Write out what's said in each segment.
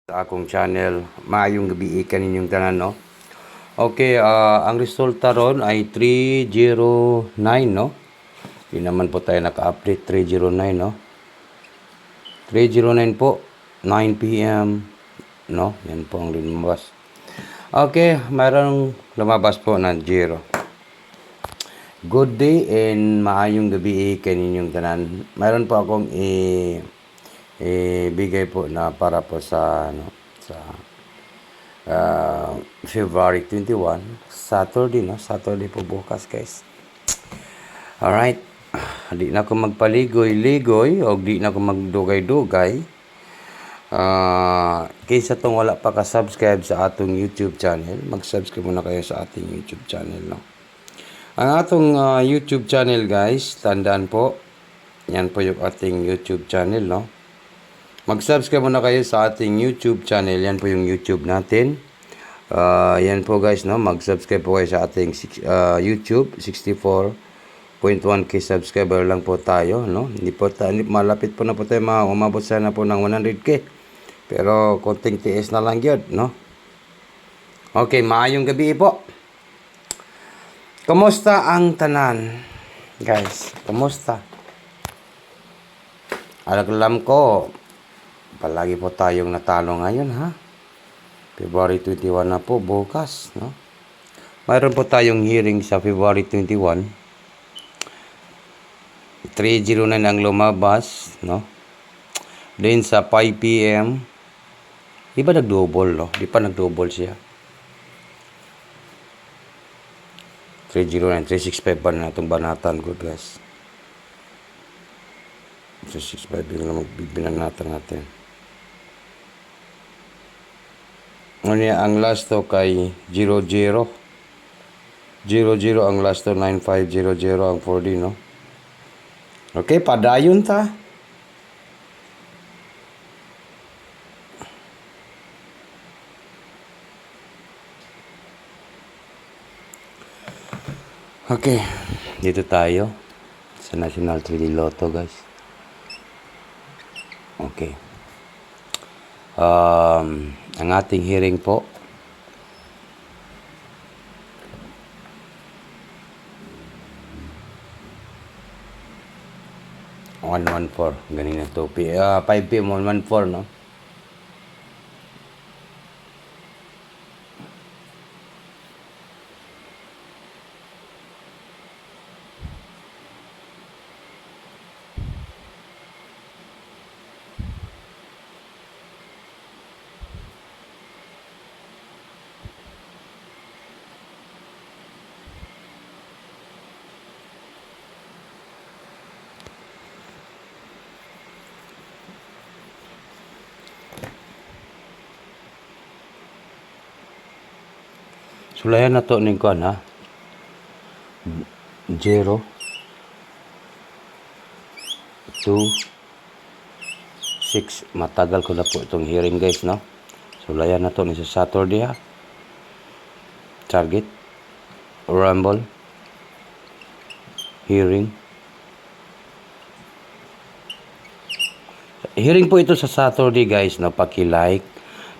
Sa akong channel. Maayong gabi kaninyong tanan, no? Okay, ang resulta ron ay 309, no? Di naman po tayo naka-update 309, no? 309 po, 9 p.m. no? Yan po ang lumabas. Okay, mayroong lumabas po na 0. Good day and maayong gabi kaninyong tanan. Mayroon po akong bigay po na para po sa February 21, Saturday, no? Saturday po bukas, guys. Alright. Di na ako magpaligoy-ligoy o di na ako magdugay-dugay. Kaysa tong wala pa ka-subscribe sa atong YouTube channel, mag-subscribe muna kayo sa ating YouTube channel, no? Ang atong YouTube channel, guys, tandaan po, yan po yung ating YouTube channel, no? Mag-subscribe muna kayo sa ating YouTube channel. Yan po yung YouTube natin. Yan po, guys, no? Mag-subscribe po kayo sa ating YouTube. 64.1k subscriber lang po tayo, no? Hindi po malapit po na po tayo umabot sana po ng 100k. Pero konting tiis na lang yun, no? Okay, maayong gabi po. Kumusta ang tanan, guys? Kumusta? Alam ko, palagi po tayong natalo ngayon, ha? February 21 na po, bukas, no? Mayroon po tayong hearing sa February 21. 309 ang lumabas, no? Then sa 5 p.m. Di ba nag-double, no? Di pa nag-double siya. 309, 365 ba na itong banatan, good guys. 365 yung magbibinanatan natin. Ngunit ang last to kay 00. 00 ang last to 9500 ang 4D, no? Okay, padayon ta. Okay, dito tayo sa National 3D Lotto, guys. Okay. Ang ating hearing po on 114 ganina 2 p.m. 5 p.m. 114, no? Sulayan na to ning kuan, ha? 0 2 6. Matagal ko na po itong hearing, guys, no? Sulayan na to ni sa Saturday, ha? Target Rumble hearing po ito sa Saturday, guys, no? Paki-like,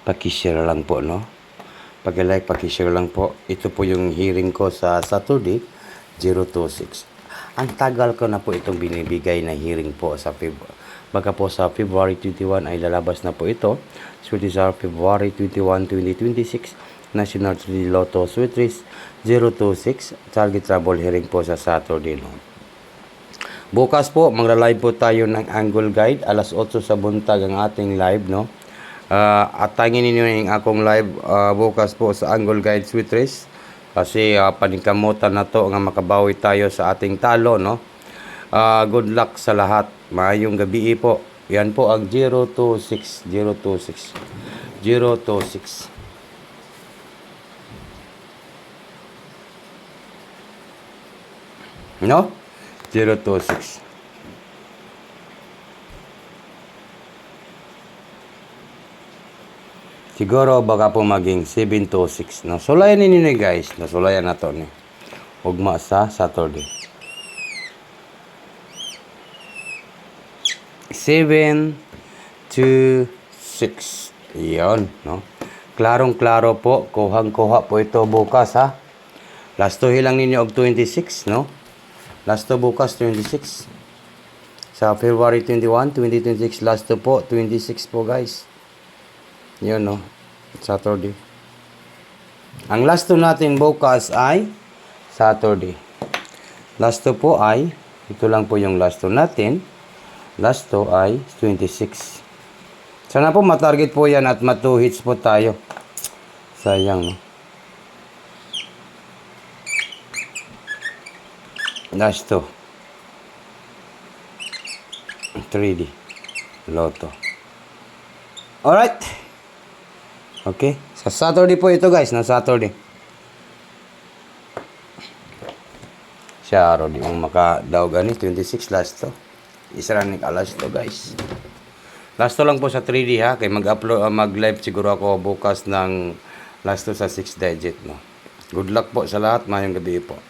paki-share lang po, no? Paki-like, paki-share lang po. Ito po yung hearing ko sa Saturday, 026. Ang tagal ko na po itong binibigay na hearing po sa baka po sa February 21 ay lalabas na po ito. So this are February 21, 2026, National 3D Lotto Sweet Race 026, Target Trouble hearing po sa Saturday, no? Bukas po, magla-live po tayo ng Angle Guide. Alas 8 sa buntag ang ating live, no? At tangin ninyo yung akong live bukas po sa Angle Guide Sweet Race. Kasi paningkamutan na to nga makabawi tayo sa ating talo, no? Good luck sa lahat. Maayong gabi po. Yan po ang 026. 026. 026. No? 026. Siguro baka po maging 726. No? Sulayan ninyo, guys. Nasulayan na to, ni. Ugma sa Saturday. 7 2 6. Iyon, no? Klarong-klaro po, kuhang-kuha po ito bukas, ha? Lastuhin lang ninyo og 26, no? Lasto bukas 26. Sa February 21, 2026, lasto po 26 po, guys. Yun, no? Saturday. Ang lasto natin bukas ay Saturday. Lasto po ay, ito lang po yung lasto natin. Lasto ay 26. Sana po matarget po yan at ma-2 hits po tayo. Sayang, no? Lasto. 3D. Lotto. Alright. Okay. Sa Saturday po ito, guys. Na Saturday. Siya, di mo makadaw gani. 26 lasto. Isa lang alas to, guys. Lasto lang po sa 3D, ha. Kaya mag-upload, mag-live siguro ako bukas ng lasto sa 6 digit, no. Good luck po sa lahat. Mayong gabi po.